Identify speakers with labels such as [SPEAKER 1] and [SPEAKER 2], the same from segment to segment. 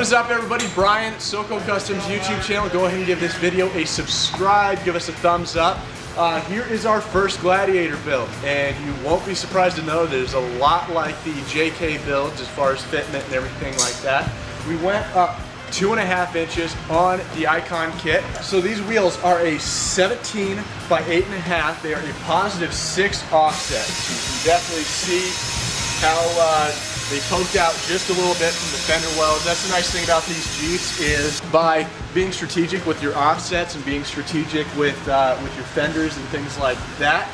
[SPEAKER 1] is up, everybody? Brian, SoCo Customs YouTube channel. Go ahead and give this video a subscribe. Give us a thumbs up. Here is our first Gladiator build, and you won't be surprised to know there's a lot like the JK builds as far as fitment and everything like that. We went up 2.5 inches on the Icon kit. So these wheels are a 17 by 8.5. They are a positive 6 offset. So you can definitely see how they poked out just a little bit from the fender welds. That's the nice thing about these Jeeps, is by being strategic with your offsets and being strategic with your fenders and things like that,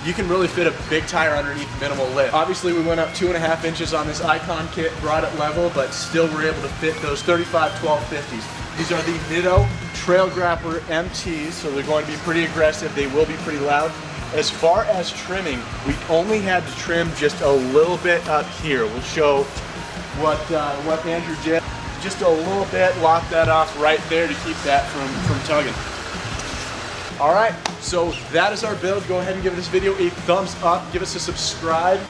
[SPEAKER 1] you can really fit a big tire underneath minimal lift. Obviously we went up 2.5 inches on this Icon kit, brought it level, but still were able to fit those 35 1250s. These are the Nitto Trail Grappler MTs, so they're going to be pretty aggressive. They will be pretty loud. As far as trimming, we only had to trim just a little bit up here. We'll show what Andrew did. Just a little bit, lock that off right there to keep that from tugging. All right, so that is our build. Go ahead and give this video a thumbs up. Give us a subscribe.